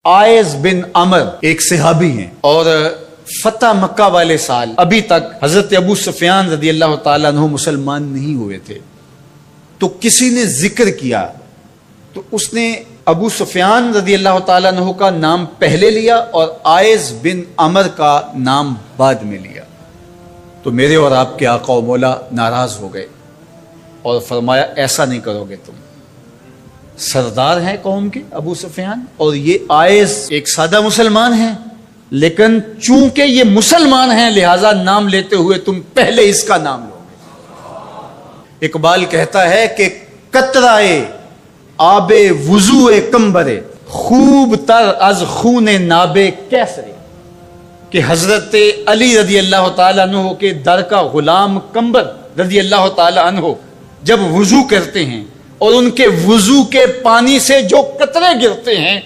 Eyes بن عمر ایک صحابی ہیں اور فتح مکہ والے سال ابھی تک حضرت ابو سفیان رضی اللہ تعالیٰ عنہ مسلمان نہیں ہوئے تھے. تو کسی نے ذکر کیا تو اس نے ابو سفیان رضی اللہ تعالیٰ عنہ کا نام پہلے لیا اور آئز بن عمر کا نام بعد میں لیا. تو میرے اور آپ کے آقا و مولا ناراض ہو گئے اور فرمایا ایسا نہیں کرو گے, تم سردار ہیں قوم کے ابو سفیان اور یہ آئز ایک سادہ مسلمان ہیں, لیکن چونکہ یہ مسلمان ہیں لہذا نام لیتے ہوئے تم پہلے اس کا نام لو گے. اقبال کہتا ہے کہ قطرائے آب وضو کمبرے خوب تر از خون ناب کیسرے, کہ حضرت علی رضی اللہ تعالیٰ عنہ کے در کا غلام کمبر رضی اللہ تعالیٰ عنہ جب وضو کرتے ہیں اور ان کے وضو کے پانی سے جو قطرے گرتے ہیں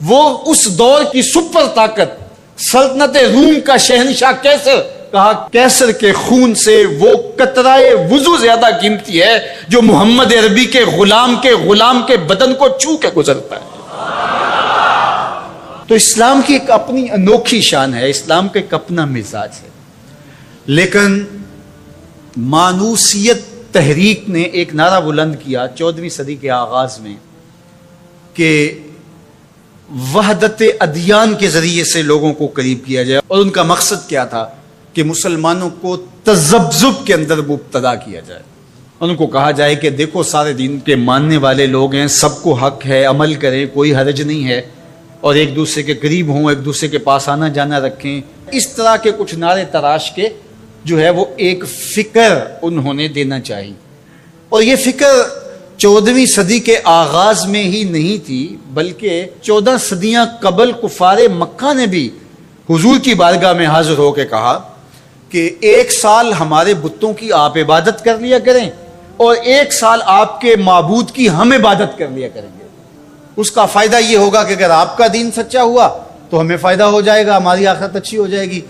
وہ اس دور کی سپر طاقت سلطنت روم کا شہنشاہ کیسر, کہا کیسر کے خون سے وہ قطرائے وضو زیادہ قیمتی ہے جو محمد عربی کے غلام کے بدن کو چھو کے گزرتا ہے. تو اسلام کی ایک اپنی انوکھی شان ہے, اسلام کا ایک اپنا مزاج ہے. لیکن مانوسیت تحریک نے ایک نعرہ بلند کیا 14ویں صدی کے آغاز میں کہ وحدت ادیان کے ذریعے سے لوگوں کو قریب کیا جائے, اور ان کا مقصد کیا تھا کہ مسلمانوں کو تذبذب کے اندر مبتلا کیا جائے. ان کو کہا جائے کہ دیکھو سارے دین کے ماننے والے لوگ ہیں, سب کو حق ہے, عمل کریں, کوئی حرج نہیں ہے, اور ایک دوسرے کے قریب ہوں, ایک دوسرے کے پاس آنا جانا رکھیں. اس طرح کے کچھ نعرے تراش کے جو ہے وہ ایک فکر انہوں نے دینا چاہی. اور یہ فکر 14ویں صدی کے آغاز میں ہی نہیں تھی بلکہ 14 صدیاں قبل کفار مکہ نے بھی حضور کی بارگاہ میں حاضر ہو کے کہا کہ 1 سال ہمارے بتوں کی آپ عبادت کر لیا کریں اور 1 سال آپ کے معبود کی ہم عبادت کر لیا کریں گے. اس کا فائدہ یہ ہوگا کہ اگر آپ کا دین سچا ہوا تو ہمیں فائدہ ہو جائے گا, ہماری آخرت اچھی ہو جائے گی,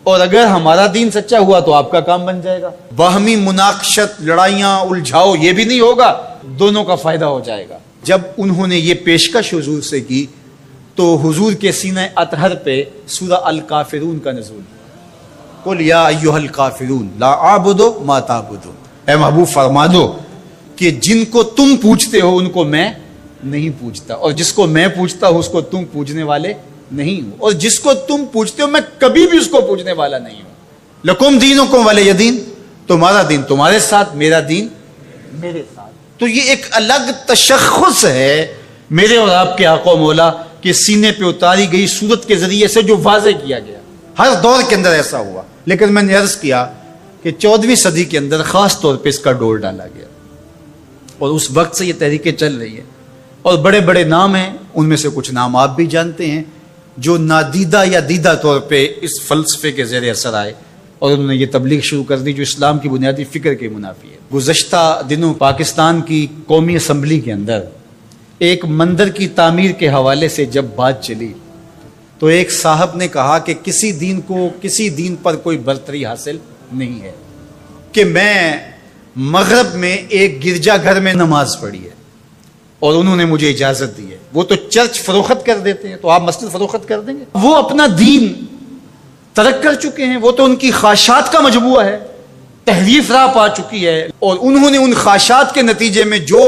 اور اگر ہمارا دین سچا ہوا تو آپ کا کام بن جائے گا. باہمی مناقشت, لڑائیاں, الجھاؤ یہ بھی نہیں ہوگا, دونوں کا فائدہ ہو جائے گا. جب انہوں نے یہ پیشکش حضور سے کی تو حضور کے سینہ اطہر پہ سورہ الکافرون کا نزول, قل یا ایھا الکافرون لا اعبد ما تعبدون, اے محبوب فرما دو کہ جن کو تم پوجتے ہو ان کو میں نہیں پوجتا, اور جس کو میں پوجتا ہوں اس کو تم پوجنے والے نہیں ہوں, اور جس کو تم پوجتے ہو میں کبھی بھی اس کو پوجنے والا نہیں ہوں. لکم دینکم ولی دین, تمہارا دین تمہارے ساتھ, میرا دین میرے ساتھ. تو یہ ایک الگ تشخص ہے میرے اور آپ کے آقا و مولا کے سینے پہ اتاری گئی صورت کے ذریعے سے جو واضح کیا گیا. ہر دور کے اندر ایسا ہوا, لیکن میں نے عرض کیا کہ 14ویں صدی کے اندر خاص طور پہ اس کا ڈور ڈالا گیا, اور اس وقت سے یہ تحریکیں چل رہی ہیں. اور بڑے بڑے نام ہیں, ان میں سے کچھ نام آپ بھی جانتے ہیں جو نادیدہ یا دیدہ طور پہ اس فلسفے کے زیر اثر آئے اور انہوں نے یہ تبلیغ شروع کر دی جو اسلام کی بنیادی فکر کے منافی ہے. گزشتہ دنوں پاکستان کی قومی اسمبلی کے اندر ایک مندر کی تعمیر کے حوالے سے جب بات چلی تو ایک صاحب نے کہا کہ کسی دین پر کوئی برتری حاصل نہیں ہے, کہ میں مغرب میں ایک گرجا گھر میں نماز پڑھی ہے اور انہوں نے مجھے اجازت دی ہے. وہ تو چرچ فروخت کر دیتے ہیں, تو آپ مسجد فروخت کر دیں گے؟ وہ اپنا دین ترک کر چکے ہیں, وہ تو ان کی خواہشات کا مجموعہ ہے, تحریف راہ پا چکی ہے, اور انہوں نے ان خواہشات کے نتیجے میں جو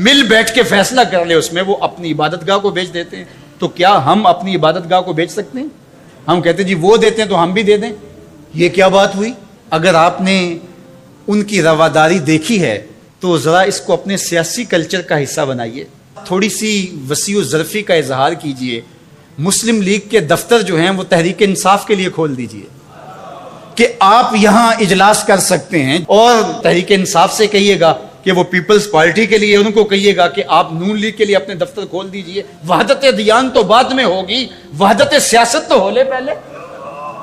مل بیٹھ کے فیصلہ کر لے اس میں وہ اپنی عبادت گاہ کو بیچ دیتے ہیں. تو کیا ہم اپنی عبادت گاہ کو بیچ سکتے ہیں؟ ہم کہتے ہیں جی وہ دیتے ہیں تو ہم بھی دے دیں. یہ کیا بات ہوئی؟ اگر آپ نے ان کی رواداری دیکھی ہے تو ذرا اس کو اپنے سیاسی کلچر کا حصہ بنائیے, تھوڑی سی وسیع و ظرفی کا اظہار کیجئے. مسلم لیگ کے دفتر جو ہیں وہ تحریک انصاف کے لیے کھول دیجئے کہ آپ یہاں اجلاس کر سکتے ہیں, اور تحریک انصاف سے کہیے گا کہ وہ پیپلز پارٹی کے لیے, ان کو کہیے گا کہ آپ نون لیگ کے لیے اپنے دفتر کھول دیجئے. وحدت دیان تو بعد میں ہوگی, وحدت سیاست تو ہو لے پہلے.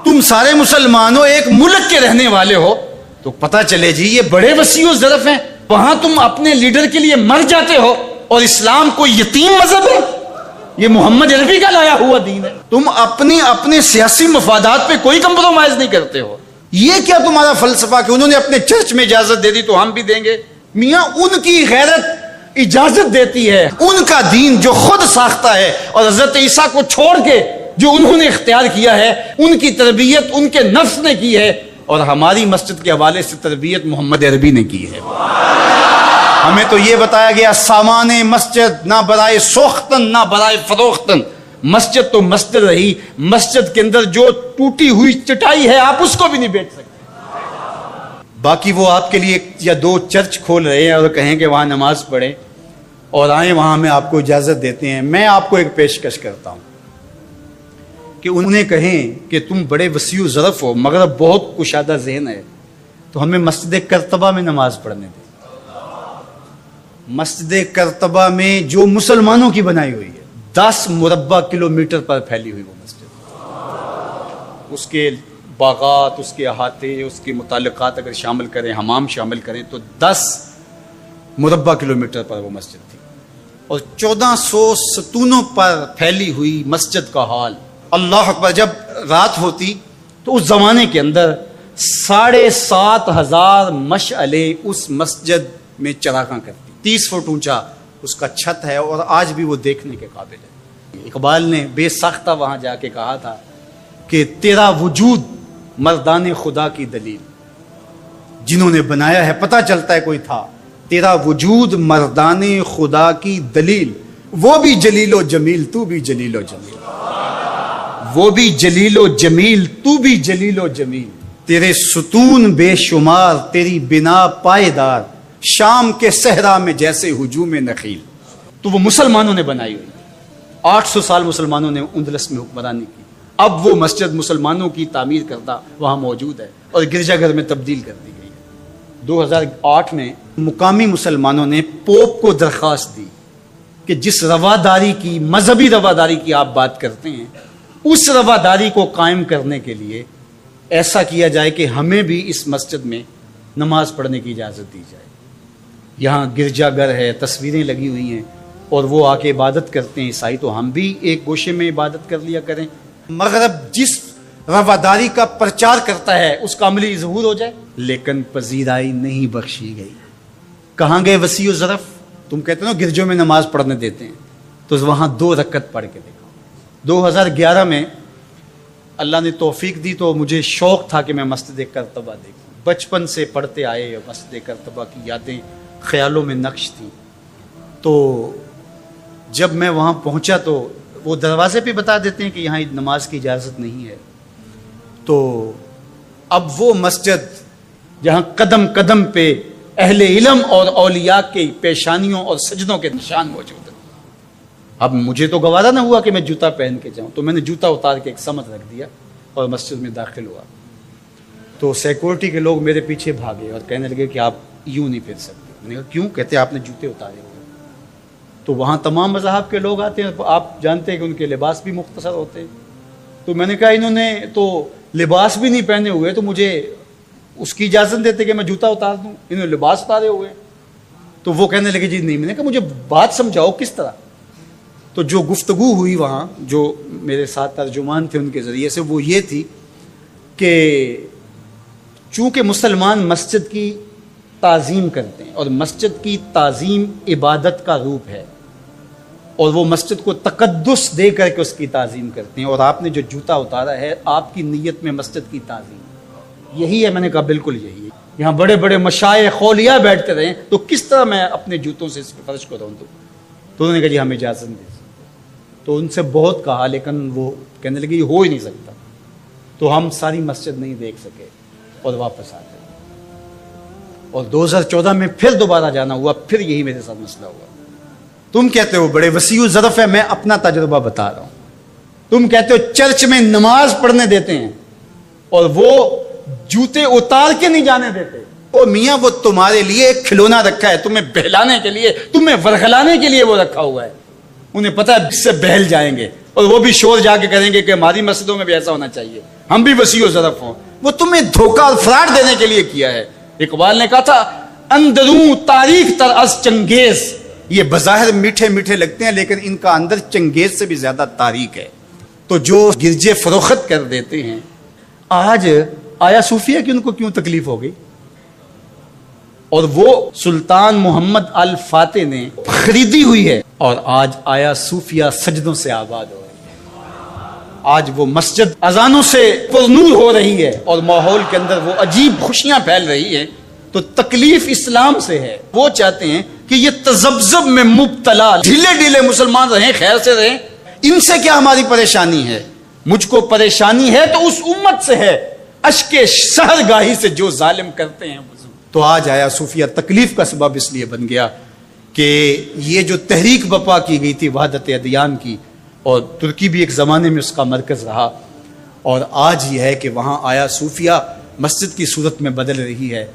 تم سارے مسلمان ہو, ایک ملک کے رہنے والے ہو, تو پتہ چلے جی یہ بڑے وسیع و ظرف ہیں. وہاں تم اپنے لیڈر کے لیے مر جاتے ہو, اور اسلام کوئی یتیم مذہب ہے, یہ محمد عربی کا لایا ہوا دین ہے. تم اپنے سیاسی مفادات پہ کوئی کمپرومائز نہیں کرتے ہو. یہ کیا تمہارا فلسفہ کہ انہوں نے اپنے چرچ میں اجازت دے دی تو ہم بھی دیں گے؟ میاں ان کی غیرت اجازت دیتی ہے ان کا دین جو خود ساختہ ہے، اور حضرت عیسیٰ کو چھوڑ کے جو انہوں نے اختیار کیا ہے ان کی تربیت ان کے نفس نے کی ہے، اور ہماری مسجد کے حوالے سے تربیت محمد عربی نے کی ہے۔ ہمیں تو یہ بتایا گیا سامان مسجد نہ برائے سوختن نہ برائے فروختن، مسجد تو مسجد رہی، مسجد کے اندر جو ٹوٹی ہوئی چٹائی ہے آپ اس کو بھی نہیں بیچ سکتے۔ باقی وہ آپ کے لیے یا دو چرچ کھول رہے ہیں اور کہیں کہ وہاں نماز پڑھیں اور آئیں، وہاں میں آپ کو اجازت دیتے ہیں۔ میں آپ کو ایک پیشکش کرتا ہوں کہ انہیں کہیں کہ تم بڑے وسیع و ظرف ہو مگر بہت کشادہ ذہن ہے، تو ہمیں مسجد کرتبہ میں نماز پڑھنے دیں۔ مسجد کرتبہ میں جو مسلمانوں کی بنائی ہوئی ہے، 10 مربع کلومیٹر پر پھیلی ہوئی وہ مسجد، اس کے باغات، اس کے احاطے، اس کے متعلقات اگر شامل کریں، حمام شامل کریں تو 10 مربع کلومیٹر پر وہ مسجد تھی، اور 1400 ستونوں پر پھیلی ہوئی مسجد کا حال۔ اللہ اکبر، جب رات ہوتی تو اس زمانے کے اندر 7,500 مشعلیں اس مسجد میں چراغاں کرتی، 30 فٹ اونچا اس کا چھت ہے، اور آج بھی وہ دیکھنے کے قابل ہے۔ اقبال نے بے ساختہ وہاں جا کے کہا تھا کہ تیرا وجود مردان خدا کی دلیل، جنہوں نے بنایا ہے پتہ چلتا ہے کوئی تھا، تیرا وجود مردان خدا کی دلیل، وہ بھی جلیل و جمیل تو بھی جلیل و جمیل، وہ بھی جلیل و جمیل تو بھی جلیل و جمیل، تیرے ستون بے شمار تیری بنا پائیدار، شام کے صحرا میں جیسے ہجوم نخیل۔ تو وہ مسلمانوں نے بنائی ہوئی، 800 سال مسلمانوں نے اندلس میں حکمرانی کی، اب وہ مسجد مسلمانوں کی تعمیر کردہ وہاں موجود ہے اور گرجا گھر میں تبدیل کر دی گئی ہے۔ 2008 میں مقامی مسلمانوں نے پوپ کو درخواست دی کہ جس رواداری کی، مذہبی رواداری کی آپ بات کرتے ہیں، اس رواداری کو قائم کرنے کے لیے ایسا کیا جائے کہ ہمیں بھی اس مسجد میں نماز پڑھنے کی اجازت دی جائے۔ یہاں گرجا گھر ہے، تصویریں لگی ہوئی ہیں، اور وہ آ کے عبادت کرتے ہیں عیسائی، تو ہم بھی ایک گوشے میں عبادت کر لیا کریں۔ مغرب جس رواداری کا پرچار کرتا ہے اس کا عملی ظہور ہو جائے، لیکن پذیرائی نہیں بخشی گئی۔ کہاں گئے وسیع و ظرف؟ تم کہتے ہو گرجوں میں نماز پڑھنے دیتے ہیں، تو وہاں 2 رکعت پڑھ کے دیکھو۔ 2011 میں اللہ نے توفیق دی تو مجھے شوق تھا کہ میں مسجد کرتبہ دیکھوں، بچپن سے پڑھتے آئے، مسجد کرتبہ کی یادیں خیالوں میں نقش تھیں۔ تو جب میں وہاں پہنچا تو وہ دروازے پہ بتا دیتے ہیں کہ یہاں نماز کی اجازت نہیں ہے، تو اب وہ مسجد جہاں قدم قدم پہ اہل علم اور اولیاء کی پیشانیوں اور سجدوں کے نشان موجود ہیں۔ اب مجھے تو گوارا نہ ہوا کہ میں جوتا پہن کے جاؤں، تو میں نے جوتا اتار کے ایک سمت رکھ دیا اور مسجد میں داخل ہوا، تو سیکورٹی کے لوگ میرے پیچھے بھاگے اور کہنے لگے کہ آپ یوں نہیں پھر سکتے۔ میں نے کہا کیوں؟ کہتے آپ نے جوتے اتارے ہوئے۔ تو وہاں تمام مذاہب کے لوگ آتے ہیں، آپ جانتے ہیں کہ ان کے لباس بھی مختصر ہوتے ہیں، تو میں نے کہا انہوں نے تو لباس بھی نہیں پہنے ہوئے، تو مجھے اس کی اجازت دیتے کہ میں جوتا اتار دوں؟ انہوں نے لباس اتارے ہوئے۔ تو وہ کہنے لگے جی نہیں۔ میں نے کہا مجھے بات سمجھاؤ کس طرح؟ تو جو گفتگو ہوئی وہاں، جو میرے ساتھ ترجمان تھے ان کے ذریعے سے، وہ یہ تھی کہ چونکہ مسلمان مسجد کی تعظیم کرتے ہیں، اور مسجد کی تعظیم عبادت کا روپ ہے، اور وہ مسجد کو تقدس دے کر کے اس کی تعظیم کرتے ہیں، اور آپ نے جو جوتا اتارا ہے آپ کی نیت میں مسجد کی تعظیم یہی ہے۔ میں نے کہا بالکل یہی ہے، یہاں بڑے بڑے مشائخ اولیاء بیٹھتے رہے تو کس طرح میں اپنے جوتوں سے اس پہ فرش کو رون دوں؟ تو انہوں نے کہا جی ہمیں اجازت دے۔ تو ان سے بہت کہا، لیکن وہ کہنے لگے یہ ہو ہی نہیں سکتا، تو ہم ساری مسجد نہیں دیکھ سکے اور واپس آ گئے۔ اور 2014 میں پھر دوبارہ جانا ہوا، پھر یہی میرے ساتھ مسئلہ ہوا۔ تم کہتے ہو بڑے وسیع و ظرف ہے، میں اپنا تجربہ بتا رہا ہوں۔ تم کہتے ہو چرچ میں نماز پڑھنے دیتے ہیں اور وہ جوتے اتار کے نہیں جانے دیتے۔ او میاں، وہ تمہارے لیے ایک کھلونا رکھا ہے، تمہیں بہلانے کے لیے، تمہیں ورغلانے کے لیے وہ رکھا ہوا ہے۔ انہیں پتہ ہے اس سے بہل جائیں گے، اور وہ بھی شور جا کے کریں گے کہ ہماری مسجدوں میں بھی ایسا ہونا چاہیے، ہم بھی وسیع و ظرف ہوں۔ وہ تمہیں دھوکہ اور فراڈ دینے کے لیے کیا ہے۔ اقبال نے کہا تھا اندروں تاریخ تر از چنگیز، یہ بظاہر میٹھے میٹھے لگتے ہیں لیکن ان کا اندر چنگیز سے بھی زیادہ تاریخ ہے۔ تو جو گرجے فروخت کر دیتے ہیں، آج آیا صوفیہ کہ ان کو کیوں تکلیف ہو گئی؟ اور وہ سلطان محمد الفاتح نے خریدی ہوئی ہے، اور آج آیا صوفیہ سجدوں سے آباد ہو رہی ہے۔ آج وہ مسجد اذانوں سے پرنور ہو رہی ہے اور ماحول کے اندر وہ عجیب خوشیاں پھیل رہی ہیں۔ تو تکلیف اسلام سے ہے، وہ چاہتے ہیں کہ یہ تذبذب میں مبتلا ڈھیلے ڈھیلے مسلمان رہیں، خیر سے رہیں، ان سے کیا ہماری پریشانی ہے؟ مجھ کو پریشانی ہے تو اس امت سے ہے، اشک شہرگاہی سے جو ظالم کرتے ہیں۔ تو آج آیا صوفیہ تکلیف کا سبب اس لیے بن گیا کہ یہ جو تحریک برپا کی گئی تھی وحدت ادیان کی، اور ترکی بھی ایک زمانے میں اس کا مرکز رہا، اور آج یہ ہے کہ وہاں آیا صوفیہ مسجد کی صورت میں بدل رہی ہے۔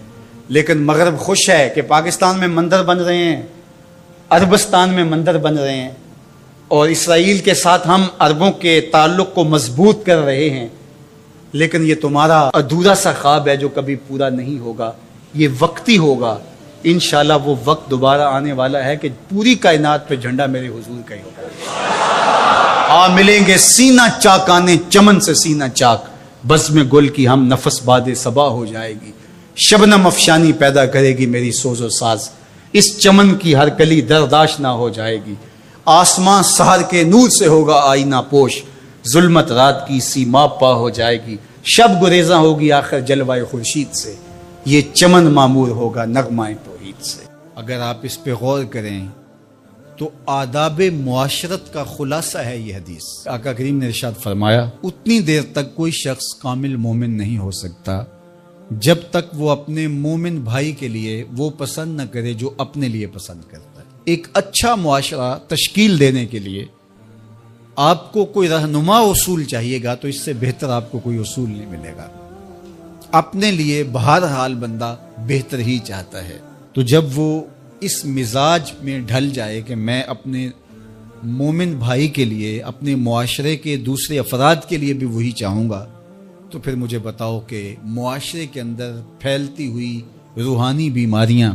لیکن مغرب خوش ہے کہ پاکستان میں مندر بن رہے ہیں، عربستان میں مندر بن رہے ہیں، اور اسرائیل کے ساتھ ہم عربوں کے تعلق کو مضبوط کر رہے ہیں۔ لیکن یہ تمہارا ادھورا سا خواب ہے جو کبھی پورا نہیں ہوگا، یہ وقتی ہوگا۔ انشاءاللہ وہ وقت دوبارہ آنے والا ہے کہ پوری کائنات پہ جھنڈا میرے حضور کا ہی ہوگا۔ ملیں گے سینہ چاکانے چمن سے سینہ چاک، بزم گل کی ہم نفس باد صبا ہو جائے گی، شبنم افشانی پیدا کرے گی میری سوز و ساز، اس چمن کی ہر کلی درداش نہ ہو جائے گی، آسمان سحر کے نور سے ہوگا آئینہ پوش، ظلمت رات کی سیما پا ہو جائے گی، شب گریزاں ہوگی آخر جلوہ خورشید سے، یہ چمن معمور ہوگا نغمہ توحید سے۔ اگر آپ اس پہ غور کریں تو آداب معاشرت کا خلاصہ ہے یہ حدیث۔ آقا کریم نے ارشاد فرمایا، اتنی دیر تک کوئی شخص کامل مومن نہیں ہو سکتا جب تک وہ اپنے مومن بھائی کے لیے وہ پسند نہ کرے جو اپنے لیے پسند کرتا ہے۔ ایک اچھا معاشرہ تشکیل دینے کے لیے آپ کو کوئی رہنما اصول چاہیے گا تو اس سے بہتر آپ کو کوئی اصول نہیں ملے گا۔ اپنے لیے بہرحال بندہ بہتر ہی چاہتا ہے، تو جب وہ اس مزاج میں ڈھل جائے کہ میں اپنے مومن بھائی کے لیے، اپنے معاشرے کے دوسرے افراد کے لیے بھی وہی چاہوں گا، تو پھر مجھے بتاؤ کہ معاشرے کے اندر پھیلتی ہوئی روحانی بیماریاں،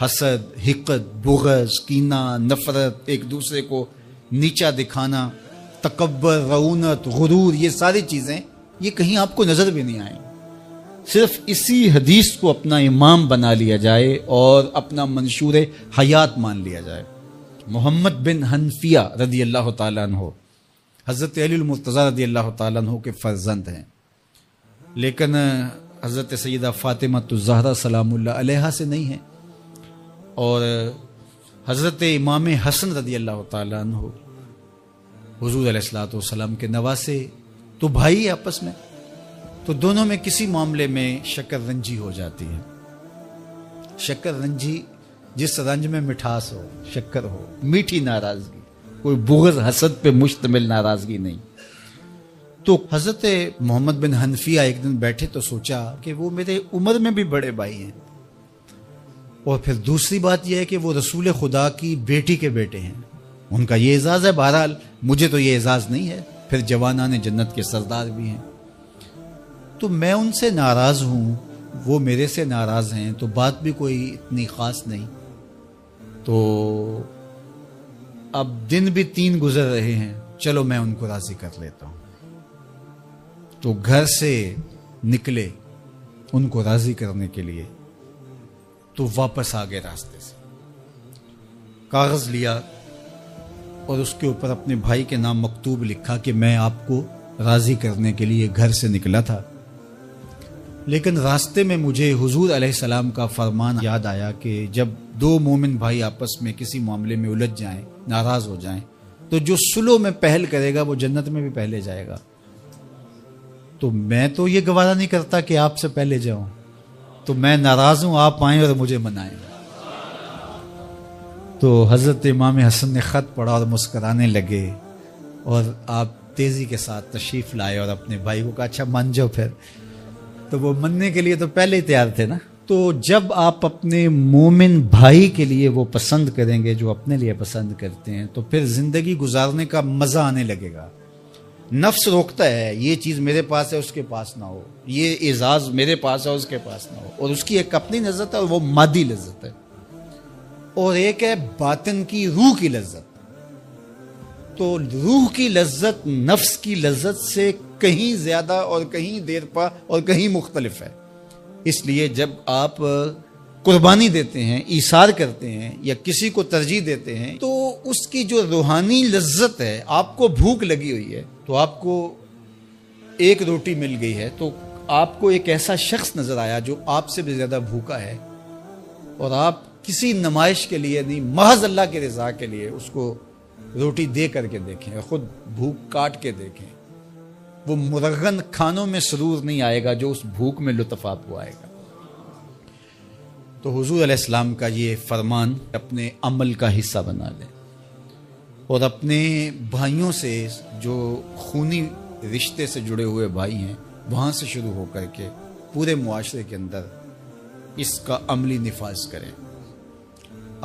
حسد، حقد، بغض، کینہ، نفرت، ایک دوسرے کو نیچا دکھانا، تکبر، رعونت، غرور، یہ ساری چیزیں یہ کہیں آپ کو نظر بھی نہیں آئیں۔ صرف اسی حدیث کو اپنا امام بنا لیا جائے اور اپنا منشور حیات مان لیا جائے۔ محمد بن حنفیہ رضی اللہ تعالیٰ عنہ حضرت علی المرتضیٰ رضی اللہ تعالیٰ عنہ کے فرزند ہیں، لیکن حضرت سیدہ فاطمہ الزہرا سلام اللہ علیہا سے نہیں ہیں، اور حضرت امام حسن رضی اللہ تعالیٰ عنہ حضور علیہ الصلوۃ والسلام کے نواسے، تو بھائی آپس میں، تو دونوں میں کسی معاملے میں شکر رنجی ہو جاتی ہے۔ شکر رنجی، جس رنج میں مٹھاس ہو، شکر ہو، میٹھی ناراضگی، کوئی بغض حسد پہ مشتمل ناراضگی نہیں۔ تو حضرت محمد بن حنفیہ ایک دن بیٹھے تو سوچا کہ وہ میرے عمر میں بھی بڑے بھائی ہیں، اور پھر دوسری بات یہ ہے کہ وہ رسول خدا کی بیٹی کے بیٹے ہیں، ان کا یہ اعزاز ہے، بہرحال مجھے تو یہ اعزاز نہیں ہے، پھر جوانان جنت کے سردار بھی ہیں، تو میں ان سے ناراض ہوں، وہ میرے سے ناراض ہیں، تو بات بھی کوئی اتنی خاص نہیں۔ تو اب دن بھی 3 گزر رہے ہیں، چلو میں ان کو راضی کر لیتا ہوں۔ تو گھر سے نکلے ان کو راضی کرنے کے لیے، تو واپس آ گئے راستے سے، کاغذ لیا اور اس کے اوپر اپنے بھائی کے نام مکتوب لکھا کہ میں آپ کو راضی کرنے کے لیے گھر سے نکلا تھا، لیکن راستے میں مجھے حضور علیہ السلام کا فرمان یاد آیا کہ جب 2 مومن بھائی آپس میں کسی معاملے میں الجھ جائیں، ناراض ہو جائیں، تو جو صلح میں پہل کرے گا وہ جنت میں بھی پہلے جائے گا۔ تو میں تو یہ گوارا نہیں کرتا کہ آپ سے پہلے جاؤں، تو میں ناراض ہوں، آپ آئیں اور مجھے منائیں۔ تو حضرت امام حسن نے خط پڑھا اور مسکرانے لگے، اور آپ تیزی کے ساتھ تشریف لائے اور اپنے بھائی کو کہا اچھا مان جاؤ پھر۔ تو وہ مننے کے لیے تو پہلے ہی تیار تھے نا۔ تو جب آپ اپنے مومن بھائی کے لیے وہ پسند کریں گے جو اپنے لیے پسند کرتے ہیں، تو پھر زندگی گزارنے کا مزہ آنے لگے گا۔ نفس روکتا ہے یہ چیز میرے پاس ہے اس کے پاس نہ ہو، یہ اعزاز میرے پاس ہے اس کے پاس نہ ہو، اور اس کی ایک اپنی لذت ہے اور وہ مادی لذت ہے، اور ایک ہے باطن کی، روح کی لذت۔ تو روح کی لذت نفس کی لذت سے کہیں زیادہ اور کہیں دیر پا اور کہیں مختلف ہے۔ اس لیے جب آپ قربانی دیتے ہیں، ایثار کرتے ہیں یا کسی کو ترجیح دیتے ہیں، تو اس کی جو روحانی لذت ہے، آپ کو بھوک لگی ہوئی ہے تو آپ کو ایک روٹی مل گئی ہے تو آپ کو ایک ایسا شخص نظر آیا جو آپ سے بھی زیادہ بھوکا ہے، اور آپ کسی نمائش کے لیے نہیں، محض اللہ کے رضا کے لیے اس کو روٹی دے کر کے دیکھیں، خود بھوک کاٹ کے دیکھیں، وہ مرغن کھانوں میں سرور نہیں آئے گا جو اس بھوک میں لطف آپ کو آئے گا۔ تو حضور علیہ السلام کا یہ فرمان اپنے عمل کا حصہ بنا لیں، اور اپنے بھائیوں سے جو خونی رشتے سے جڑے ہوئے بھائی ہیں وہاں سے شروع ہو کر کے پورے معاشرے کے اندر اس کا عملی نفاذ کریں۔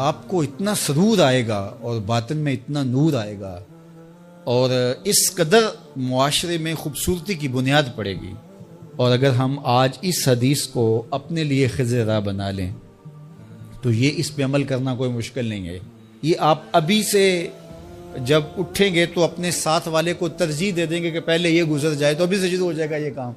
آپ کو اتنا سرور آئے گا اور باطن میں اتنا نور آئے گا، اور اس قدر معاشرے میں خوبصورتی کی بنیاد پڑے گی۔ اور اگر ہم آج اس حدیث کو اپنے لیے خضر راہ بنا لیں تو یہ اس پہ عمل کرنا کوئی مشکل نہیں ہے۔ یہ آپ ابھی سے جب اٹھیں گے تو اپنے ساتھ والے کو ترجیح دے دیں گے کہ پہلے یہ گزر جائے، تو ابھی سے شروع ہو جائے گا یہ کام۔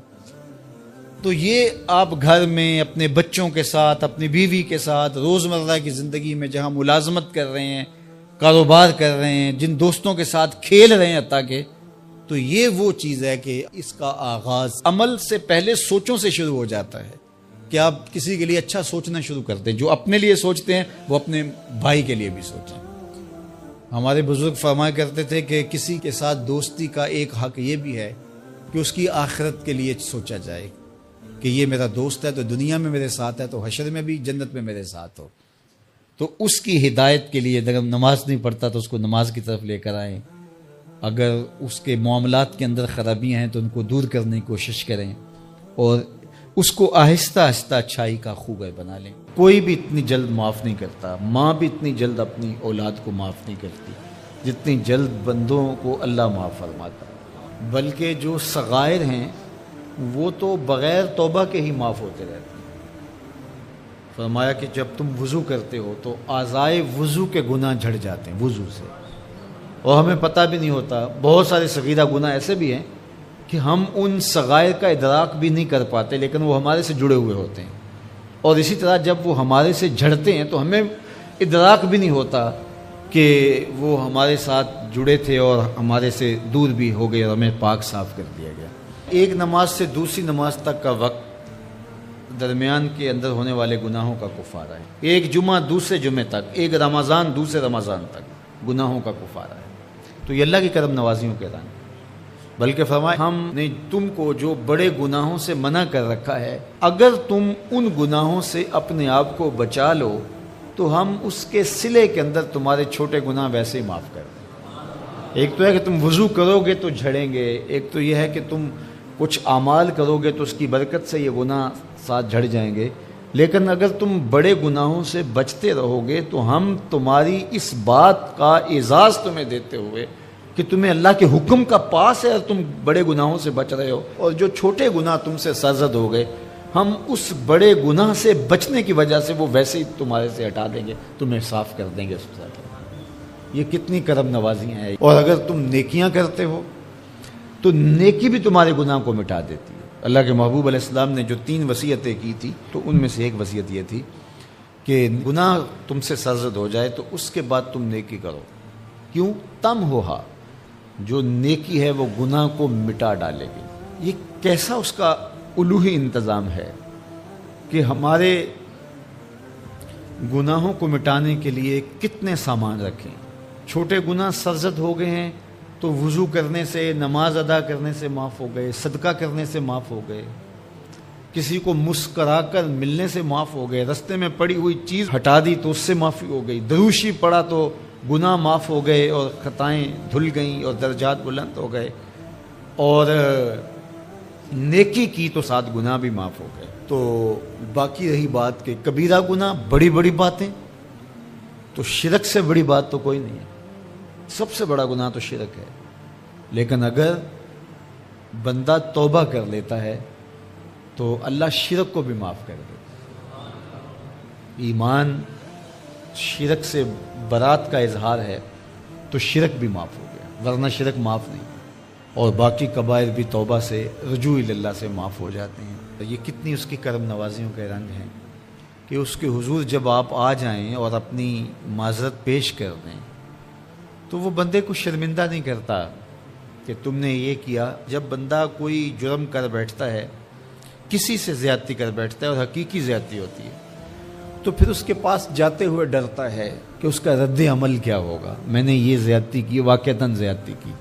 تو یہ آپ گھر میں اپنے بچوں کے ساتھ، اپنی بیوی کے ساتھ، روزمرہ کی زندگی میں جہاں ملازمت کر رہے ہیں، کاروبار کر رہے ہیں، جن دوستوں کے ساتھ کھیل رہے ہیں حتیٰ کہ، تو یہ وہ چیز ہے کہ اس کا آغاز عمل سے پہلے سوچوں سے شروع ہو جاتا ہے، کہ آپ کسی کے لیے اچھا سوچنا شروع کرتے ہیں۔ جو اپنے لیے سوچتے ہیں وہ اپنے بھائی کے لیے بھی سوچیں۔ ہمارے بزرگ فرمایا کرتے تھے کہ کسی کے ساتھ دوستی کا ایک حق یہ بھی ہے کہ اس کی آخرت کے لیے سوچا جائے کہ یہ میرا دوست ہے تو دنیا میں میرے ساتھ ہے تو حشر میں بھی جنت میں میرے ساتھ ہو۔ تو اس کی ہدایت کے لیے اگر نماز نہیں پڑھتا تو اس کو نماز کی طرف لے کر آئیں، اگر اس کے معاملات کے اندر خرابیاں ہیں تو ان کو دور کرنے کی کوشش کریں، اور اس کو آہستہ آہستہ اچھائی کا خوبہ بنا لیں۔ کوئی بھی اتنی جلد معاف نہیں کرتا، ماں بھی اتنی جلد اپنی اولاد کو معاف نہیں کرتی جتنی جلد بندوں کو اللہ معاف فرماتا، بلکہ جو صغائر ہیں وہ تو بغیر توبہ کے ہی معاف ہوتے رہتے ہیں۔ فرمایا کہ جب تم وضو کرتے ہو تو اعضائے وضو کے گناہ جھڑ جاتے ہیں وضو سے، اور ہمیں پتہ بھی نہیں ہوتا۔ بہت سارے صغیرہ گناہ ایسے بھی ہیں کہ ہم ان صغائر کا ادراک بھی نہیں کر پاتے، لیکن وہ ہمارے سے جڑے ہوئے ہوتے ہیں، اور اسی طرح جب وہ ہمارے سے جھڑتے ہیں تو ہمیں ادراک بھی نہیں ہوتا کہ وہ ہمارے ساتھ جڑے تھے اور ہمارے سے دور بھی ہو گئے اور ہمیں پاک صاف کر دیا گیا۔ ایک نماز سے دوسری نماز تک کا وقت درمیان کے اندر ہونے والے گناہوں کا کفارہ ہے۔ ایک جمعہ دوسرے جمعے تک، ایک رمضان دوسرے رمضان تک گناہوں کا کفارہ ہے۔ تو یہ اللہ کی کرم نوازیوں کے رنگ، بلکہ فرمایا ہم نے تم کو جو بڑے گناہوں سے منع کر رکھا ہے، اگر تم ان گناہوں سے اپنے آپ کو بچا لو تو ہم اس کے صلے کے اندر تمہارے چھوٹے گناہ ویسے ہی معاف کر دیں۔ ایک تو ہے کہ تم وضو کرو گے تو جھڑیں گے، ایک تو یہ ہے کہ تم کچھ اعمال کرو گے تو اس کی برکت سے یہ گناہ ساتھ جھڑ جائیں گے، لیکن اگر تم بڑے گناہوں سے بچتے رہو گے تو ہم تمہاری اس بات کا اعزاز تمہیں دیتے ہوئے کہ تمہیں اللہ کے حکم کا پاس ہے اور تم بڑے گناہوں سے بچ رہے ہو، اور جو چھوٹے گناہ تم سے سرزد ہو گئے ہم اس بڑے گناہ سے بچنے کی وجہ سے وہ ویسے ہی تمہارے سے ہٹا دیں گے، تمہیں صاف کر دیں گے اس سے۔ یہ کتنی کرم نوازیاں ہیں۔ اور اگر تم نیکیاں کرتے ہو تو نیکی بھی تمہارے گناہ کو مٹا دیتی ہے۔ اللہ کے محبوب علیہ السلام نے جو 3 وصیتیں کی تھی تو ان میں سے ایک وصیت یہ تھی کہ گناہ تم سے سرزد ہو جائے تو اس کے بعد تم نیکی کرو۔ کیوں؟ تم ہوہا، جو نیکی ہے وہ گناہ کو مٹا ڈالے گی۔ یہ کیسا اس کا الوہی انتظام ہے کہ ہمارے گناہوں کو مٹانے کے لیے کتنے سامان رکھیں۔ چھوٹے گناہ سرزد ہو گئے ہیں تو وضو کرنے سے، نماز ادا کرنے سے معاف ہو گئے، صدقہ کرنے سے معاف ہو گئے، کسی کو مسکرا کر ملنے سے معاف ہو گئے، رستے میں پڑی ہوئی چیز ہٹا دی تو اس سے معافی ہو گئی، دروشی پڑا تو گناہ معاف ہو گئے اور خطائیں دھل گئیں اور درجات بلند ہو گئے، اور نیکی کی تو ساتھ گناہ بھی معاف ہو گئے۔ تو باقی رہی بات کہ کبیرہ گناہ، بڑی بڑی باتیں، تو شرک سے بڑی بات تو کوئی نہیں ہے، سب سے بڑا گناہ تو شرک ہے، لیکن اگر بندہ توبہ کر لیتا ہے تو اللہ شرک کو بھی معاف کر دیتا ہے۔ ایمان شرک سے برات کا اظہار ہے تو شرک بھی معاف ہو گیا، ورنہ شرک معاف نہیں، اور باقی کبائر بھی توبہ سے، رجوع اللہ سے معاف ہو جاتے ہیں۔ یہ کتنی اس کی کرم نوازیوں کے رنگ ہیں کہ اس کے حضور جب آپ آ جائیں اور اپنی معذرت پیش کر دیں تو وہ بندے کو شرمندہ نہیں کرتا کہ تم نے یہ کیا. جب بندہ کوئی جرم کر بیٹھتا ہے، کسی سے زیادتی کر بیٹھتا ہے اور حقیقی زیادتی ہوتی ہے، تو پھر اس کے پاس جاتے ہوئے ڈرتا ہے کہ اس کا رد عمل کیا ہوگا. میں نے یہ زیادتی کی، واقعتاً زیادتی کی.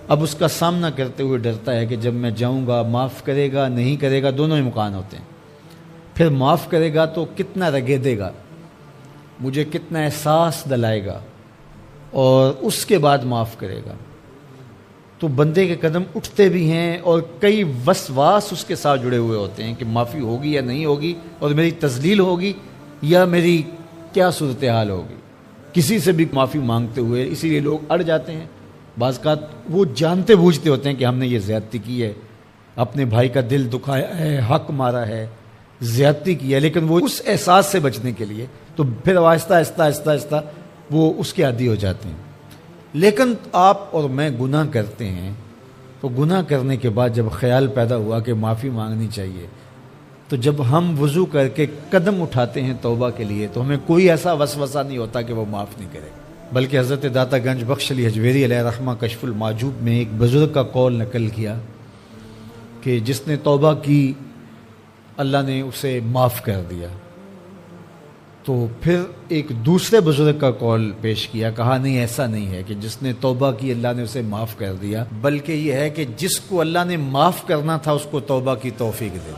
اب اس کا سامنا کرتے ہوئے ڈرتا ہے کہ جب میں جاؤں گا معاف کرے گا نہیں کرے گا، دونوں ہی مکان ہوتے ہیں. پھر معاف کرے گا تو کتنا رگیدے گا، مجھے کتنا احساس دلائے گا، اور اس کے بعد معاف کرے گا. تو بندے کے قدم اٹھتے بھی ہیں اور کئی وسواس اس کے ساتھ جڑے ہوئے ہوتے ہیں کہ معافی ہوگی یا نہیں ہوگی، اور میری تذلیل ہوگی یا میری کیا صورتحال ہوگی. کسی سے بھی معافی مانگتے ہوئے اسی لیے لوگ اڑ جاتے ہیں. بعض اوقات وہ جانتے بوجھتے ہوتے ہیں کہ ہم نے یہ زیادتی کی ہے، اپنے بھائی کا دل دکھایا ہے، حق مارا ہے، زیادتی کی ہے، لیکن وہ اس احساس سے بچنے کے لیے تو پھر آہستہ آہستہ آہستہ آہستہ وہ اس کے عادی ہو جاتے ہیں. لیکن آپ اور میں گناہ کرتے ہیں تو گناہ کرنے کے بعد جب خیال پیدا ہوا کہ معافی مانگنی چاہیے، تو جب ہم وضو کر کے قدم اٹھاتے ہیں توبہ کے لیے تو ہمیں کوئی ایسا وسوسہ نہیں ہوتا کہ وہ معاف نہیں کرے. بلکہ حضرت داتا گنج بخش علی حجویری علیہ رحمہ کشف المعجوب میں ایک بزرگ کا قول نقل کیا کہ جس نے توبہ کی اللہ نے اسے معاف کر دیا. تو پھر ایک دوسرے بزرگ کا قول پیش کیا، کہا نہیں ایسا نہیں ہے کہ جس نے توبہ کی اللہ نے اسے معاف کر دیا، بلکہ یہ ہے کہ جس کو اللہ نے معاف کرنا تھا اس کو توبہ کی توفیق دے.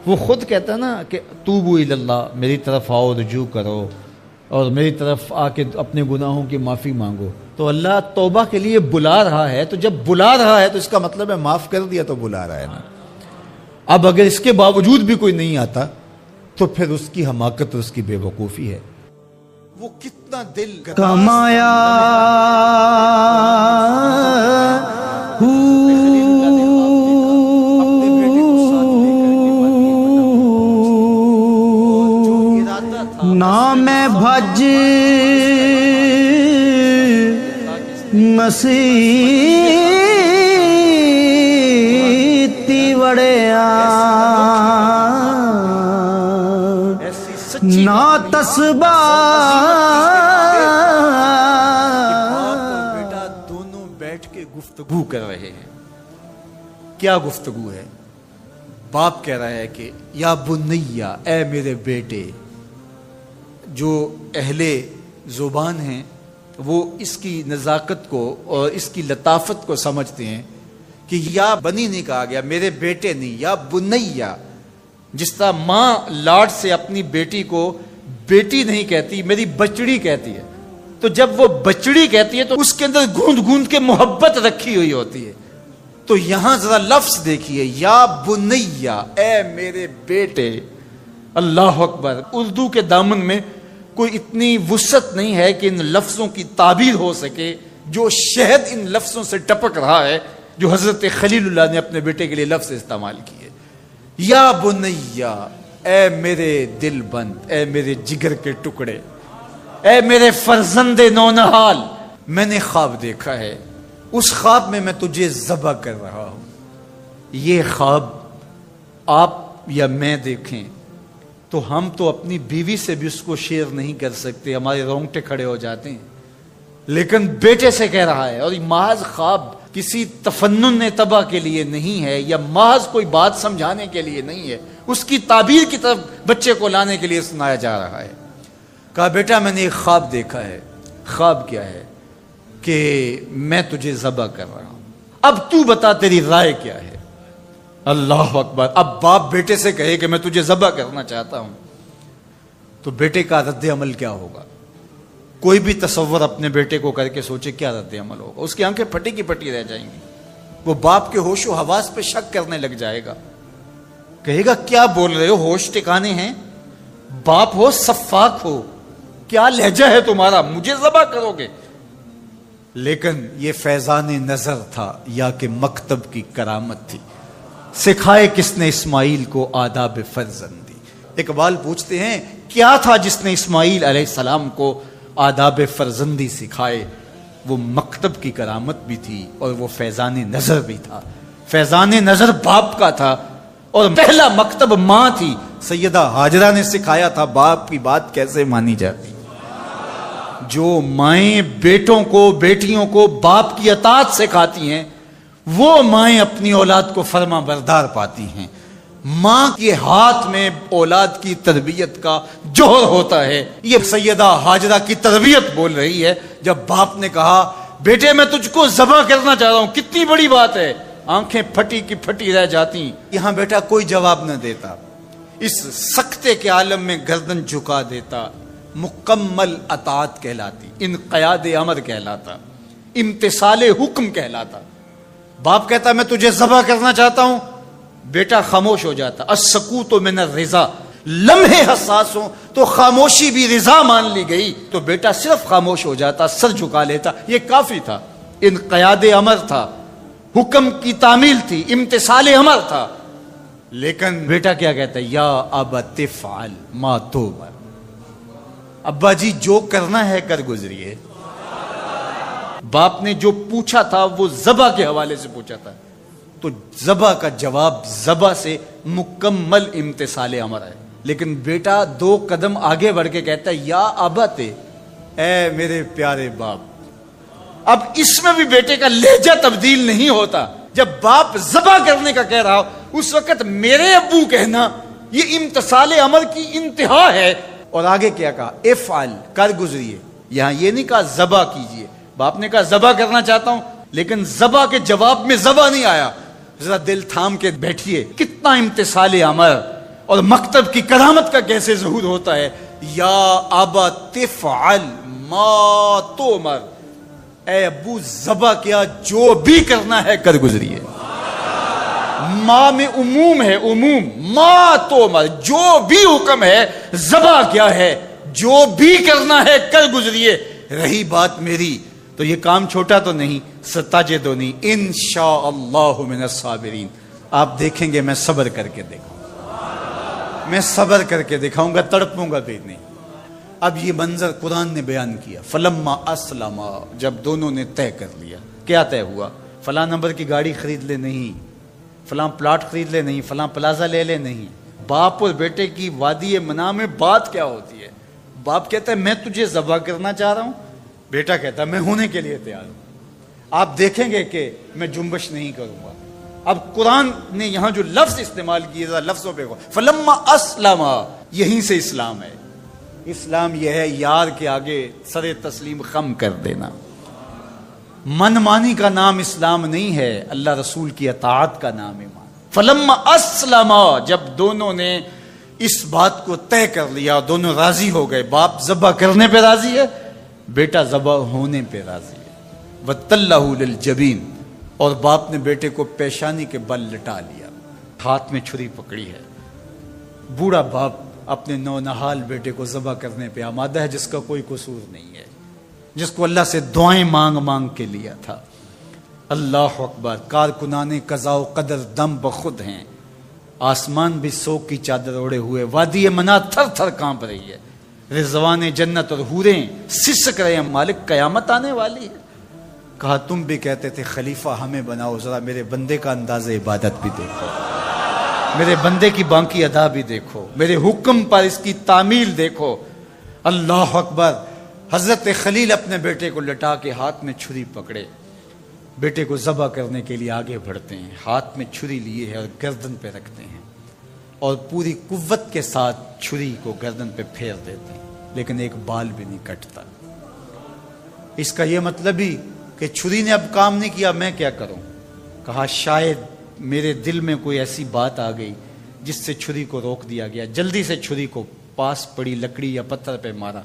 وہ خود کہتا ہے نا کہ توبوا الی اللہ، میری طرف آؤ، رجوع کرو اور میری طرف آ کے اپنے گناہوں کی معافی مانگو. تو اللہ توبہ کے لیے بلا رہا ہے، تو جب بلا رہا ہے تو اس کا مطلب ہے معاف کر دیا تو بلا رہا ہے نا. اب اگر اس کے باوجود بھی کوئی نہیں آتا تو پھر اس کی حماقت اور اس کی بے وقوفی ہے. وہ کتنا دل کمایا نام بھج مسیتی وڑیا نا تسبا بیٹا دونوں بیٹھ کے گفتگو کر رہے ہیں. کیا گفتگو ہے؟ باپ کہہ رہا ہے کہ یا بنیا، اے میرے بیٹے. جو اہل زبان ہیں وہ اس کی نزاکت کو اور اس کی لطافت کو سمجھتے ہیں کہ یا بنی نہیں کہا گیا، میرے بیٹے نہیں، یا بنیا. جس طرح ماں لاڈ سے اپنی بیٹی کو بیٹی نہیں کہتی، میری بچڑی کہتی ہے، تو جب وہ بچڑی کہتی ہے تو اس کے اندر گوند گوند کے محبت رکھی ہوئی ہوتی ہے. تو یہاں ذرا لفظ دیکھیے، یا بنیا، اے میرے بیٹے. اللہ اکبر. اردو کے دامن میں کوئی اتنی وسعت نہیں ہے کہ ان لفظوں کی تعبیر ہو سکے جو شہد ان لفظوں سے ٹپک رہا ہے جو حضرت خلیل اللہ نے اپنے بیٹے کے لیے لفظ استعمال کیے. یا بنیا، اے میرے دل بند، اے میرے جگر کے ٹکڑے، اے میرے فرزند نونہال، میں نے خواب دیکھا ہے، اس خواب میں تجھے ذبح کر رہا ہوں. یہ خواب آپ یا میں دیکھیں تو ہم تو اپنی بیوی سے بھی اس کو شیئر نہیں کر سکتے، ہمارے رونگٹے کھڑے ہو جاتے ہیں. لیکن بیٹے سے کہہ رہا ہے، اور یہ محض خواب کسی تفنن طبع کے لیے نہیں ہے یا محض کوئی بات سمجھانے کے لیے نہیں ہے، اس کی تعبیر کی طرف بچے کو لانے کے لیے سنایا جا رہا ہے. کہا بیٹا میں نے ایک خواب دیکھا ہے. خواب کیا ہے؟ کہ میں تجھے ذبح کر رہا ہوں، اب تو بتا تیری رائے کیا ہے. اللہ اکبر. اب باپ بیٹے سے کہے کہ میں تجھے ذبح کرنا چاہتا ہوں تو بیٹے کا رد عمل کیا ہوگا؟ کوئی بھی تصور اپنے بیٹے کو کر کے سوچے کیا رد عمل ہوگا. اس کی آنکھیں پھٹی کی پھٹی رہ جائیں گی. وہ باپ کے ہوش و حواس پہ شک کرنے لگ جائے گا، کہے گا کیا بول رہے ہو، ہوش ٹھکانے ہیں؟ باپ ہو، سفاک ہو، کیا لہجہ ہے تمہارا، مجھے ذبح کرو گے؟ لیکن یہ فیضان نظر تھا یا کہ مکتب کی کرامت تھی؟ سکھائے کس نے اسماعیل کو آداب فرزندی؟ اقبال پوچھتے ہیں کیا تھا جس نے اسماعیل علیہ السلام کو آداب فرزندی سکھائے؟ وہ مکتب کی کرامت بھی تھی اور وہ فیضان نظر بھی تھا. فیضان نظر باپ کا تھا اور پہلا مکتب ماں تھی. سیدہ ہاجرہ نے سکھایا تھا باپ کی بات کیسے مانی جاتی. جو مائیں بیٹوں کو بیٹیوں کو باپ کی اطاعت سکھاتی ہیں وہ مائیں اپنی اولاد کو فرما بردار پاتی ہیں. ماں کے ہاتھ میں اولاد کی تربیت کا جوہر ہوتا ہے. یہ سیدہ ہاجرہ کی تربیت بول رہی ہے. جب باپ نے کہا بیٹے میں تجھ کو ذبح کرنا چاہ رہا ہوں, کتنی بڑی بات ہے, آنکھیں پھٹی کی پھٹی رہ جاتی. یہاں بیٹا کوئی جواب نہ دیتا, اس سکتے کے عالم میں گردن جھکا دیتا. مکمل اطاعت کہلاتی, انقیاد امر کہلاتا, امتثال حکم کہلاتا. باپ کہتا میں تجھے ذبح کرنا چاہتا ہوں, بیٹا خاموش ہو جاتا. السکوت من الرضا, لمحے حساس ہوں تو خاموشی بھی رضا مان لی گئی تو بیٹا صرف خاموش ہو جاتا, سر جھکا لیتا. یہ کافی تھا, انقیاد امر تھا, حکم کی تعمیل تھی, امتثال امر تھا. لیکن بیٹا کیا کہتا ہے, یا ابت افعل ما تؤمر, ابا جی جو کرنا ہے کر گزریے. باپ نے جو پوچھا تھا وہ ذبح کے حوالے سے پوچھا تھا, تو ذبح کا جواب ذبح سے مکمل امتثال امر ہے. لیکن بیٹا 2 قدم آگے بڑھ کے کہتا ہے یا ابت, اے میرے پیارے باپ. اب اس میں بھی بیٹے کا لہجہ تبدیل نہیں ہوتا. جب باپ ذبح کرنے کا کہہ رہا ہو اس وقت میرے ابو کہنا یہ امتثال امر کی انتہا ہے. اور آگے کیا کہا, افعل کر گزریے. یہاں یہ نہیں کہا ذبح کیجئے, باپ نے کہا ذبح کرنا چاہتا ہوں, لیکن ذبح کے جواب میں ذبح نہیں آیا. ذرا دل تھام کے بیٹھیے, کتنا امتثال امر اور مکتب کی کرامت کا کیسے ظہور ہوتا ہے. یا ابا تفعل ما تؤمر, اے ابو ذبح کیا, جو بھی کرنا ہے کر گزریے. ماں میں عموم ہے, عموم. ما تؤمر, جو بھی حکم ہے, ذبح کیا ہے, جو بھی کرنا ہے کر گزریے. رہی بات میری تو یہ کام چھوٹا تو نہیں, ستجدنی انشاءاللہ من الصابرین. آپ دیکھیں گے میں صبر کر کے دکھاؤں گا, میں صبر کر کے دکھاؤں گا, تڑپوں گا بھی نہیں. اب یہ منظر قرآن نے بیان کیا. فلما اسلما, جب دونوں نے طے کر لیا. کیا طے ہوا؟ فلاں نمبر کی گاڑی خرید لے نہیں, فلاں پلاٹ خرید لے نہیں, فلاں پلازا لے لے نہیں. باپ اور بیٹے کی وادی منع میں بات کیا ہوتی ہے؟ باپ کہتا ہے میں تجھے ذبح کرنا چاہ رہا ہوں, بیٹا کہتا ہے میں ہونے کے لیے تیار ہوں. آپ دیکھیں گے کہ میں جنبش نہیں کروں گا. اب قرآن نے یہاں جو لفظ استعمال کیے لفظوں پہ فلما اسلما, یہیں سے اسلام ہے. اسلام یہ ہے یار کے آگے سر تسلیم خم کر دینا. من مانی کا نام اسلام نہیں ہے, اللہ رسول کی اطاعت کا نام ہے. فلما اسلما, جب دونوں نے اس بات کو طے کر لیا, دونوں راضی ہو گئے. باپ ذبح کرنے پہ راضی ہے, بیٹا ذبح ہونے پہ راضی ہے. وَتَلَّهُ لِلْجَبِينِ, اور باپ نے بیٹے کو پیشانی کے بل لٹا لیا, ہاتھ میں چھری پکڑی ہے. بوڑھا باپ اپنے نونہال بیٹے کو ذبح کرنے پہ آمادہ ہے, جس کا کوئی قصور نہیں ہے, جس کو اللہ سے دعائیں مانگ مانگ کے لیا تھا. اللہ اکبر. کارکنان قضاء و قدر دم بخود ہیں, آسمان بھی سوگ کی چادر اوڑے ہوئے, وادی منع تھر تھر کانپ رہی ہے. رضوان جنت اور حوریں سسک رہے ہیں, مالک قیامت آنے والی ہے. کہا تم بھی کہتے تھے خلیفہ ہمیں بناؤ, ذرا میرے بندے کا انداز عبادت بھی دیکھو, میرے بندے کی بانکی ادا بھی دیکھو, میرے حکم پر اس کی تعمیل دیکھو. اللہ اکبر. حضرت خلیل اپنے بیٹے کو لٹا کے ہاتھ میں چھری پکڑے, بیٹے کو ذبح کرنے کے لیے آگے بڑھتے ہیں. ہاتھ میں چھری لیے ہے اور گردن پہ رکھتے ہیں, اور پوری قوت کے ساتھ چھری کو گردن پہ پھیر دیتے ہیں, لیکن ایک بال بھی نہیں کٹتا. اس کا یہ مطلب ہی کہ چھری نے اب کام نہیں کیا, میں کیا کروں. کہا شاید میرے دل میں کوئی ایسی بات آ گئی جس سے چھری کو روک دیا گیا. جلدی سے چھری کو پاس پڑی لکڑی یا پتھر پہ مارا.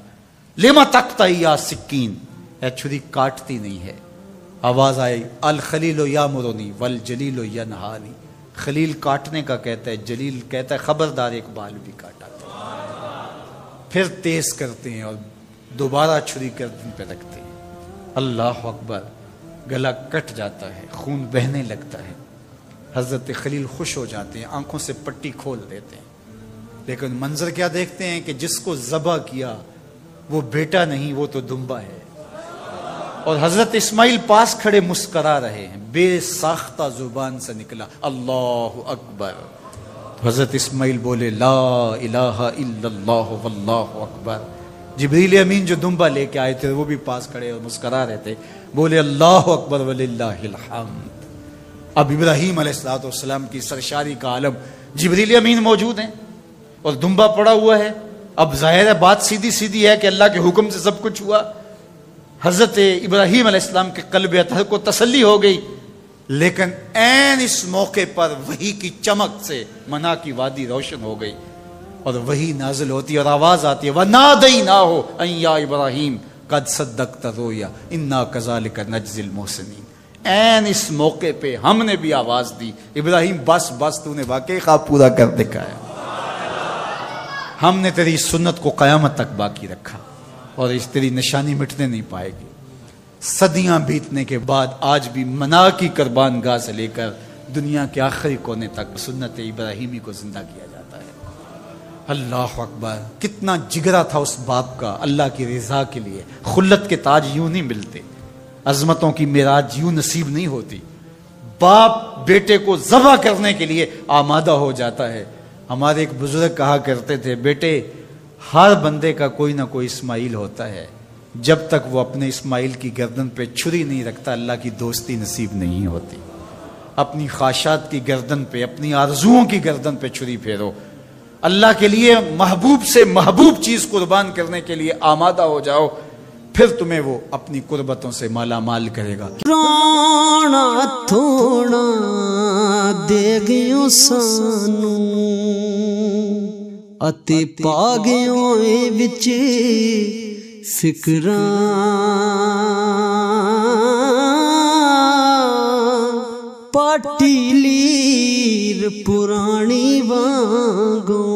لما تقطع یا سکین, اے چھری کاٹتی نہیں ہے. آواز آئی الخلیل یامرنی والجلیل ینہانی. خلیل کاٹنے کا کہتا ہے, جلیل کہتا ہے خبردار ایک بال بھی کاٹا. پھر تیز کرتے ہیں اور دوبارہ چھری گردن پہ رکھتے ہیں. اللہ اکبر. گلا کٹ جاتا ہے, خون بہنے لگتا ہے. حضرت خلیل خوش ہو جاتے ہیں, آنکھوں سے پٹی کھول دیتے ہیں. لیکن منظر کیا دیکھتے ہیں کہ جس کو ذبح کیا وہ بیٹا نہیں, وہ تو دمبا ہے. اور حضرت اسماعیل پاس کھڑے مسکرا رہے ہیں. بے ساختہ زبان سے نکلا اللہ اکبر. حضرت اسماعیل بولے لا الہ الا اللہ واللہ اکبر. جبریل امین جو دمبا لے کے آئے تھے وہ بھی پاس کھڑے اور مسکرا رہے تھے, بولے اللہ اکبر وللہ الحمد. اب ابراہیم علیہ السلام کی سرشاری کا عالم جبریل امین موجود ہیں اور دمبا پڑا ہوا ہے. اب ظاہر ہے بات سیدھی سیدھی ہے کہ اللہ کے حکم سے سب کچھ ہوا. حضرت ابراہیم علیہ السلام کے قلب اطہر کو تسلی ہو گئی, لیکن عین اس موقع پر وحی کی چمک سے منا کی وادی روشن ہو گئی اور وحی نازل ہوتی اور آواز آتی ہے وَنَادَيْنَاهُ أَن يَا إِبْرَاهِيمُ قَدْ صَدَّقْتَ الرُّؤْيَا إِنَّا كَذَلِكَ نَجْزِي الْمُحْسِنِينَ. عین اس موقع پہ ہم نے بھی آواز دی, ابراہیم بس تو نے واقعی خواب پورا کر دکھایا. ہم نے تیری سنت کو قیامت تک باقی رکھا اور اس تیری نشانی مٹنے نہیں پائے گی. صدیاں بیتنے کے بعد آج بھی منا کی قربان گاہ سے لے کر دنیا کے آخری کونے تک سنت ابراہیمی کو زندہ کیا جاتا ہے. اللہ اکبر, کتنا جگرا تھا اس باپ کا اللہ کی رضا کے لیے. خلت کے تاج یوں نہیں ملتے, عظمتوں کی معراج یوں نصیب نہیں ہوتی. باپ بیٹے کو ذبح کرنے کے لیے آمادہ ہو جاتا ہے. ہمارے ایک بزرگ کہا کرتے تھے بیٹے ہر بندے کا کوئی نہ کوئی اسماعیل ہوتا ہے, جب تک وہ اپنے اسماعیل کی گردن پہ چھری نہیں رکھتا اللہ کی دوستی نصیب نہیں ہوتی. اپنی خواہشات کی گردن پہ, اپنی آرزوؤں کی گردن پہ چھری پھیرو. اللہ کے لیے محبوب سے محبوب چیز قربان کرنے کے لیے آمادہ ہو جاؤ, پھر تمہیں وہ اپنی قربتوں سے مالا مال کرے گا. رانا تھوڑا دے گیوں سانو اتے پا گیوں اے وچ فکراں پاٹی لیر پرانی وانگوں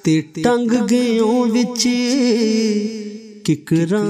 تے ٹنگ گیوں وچ ککراں.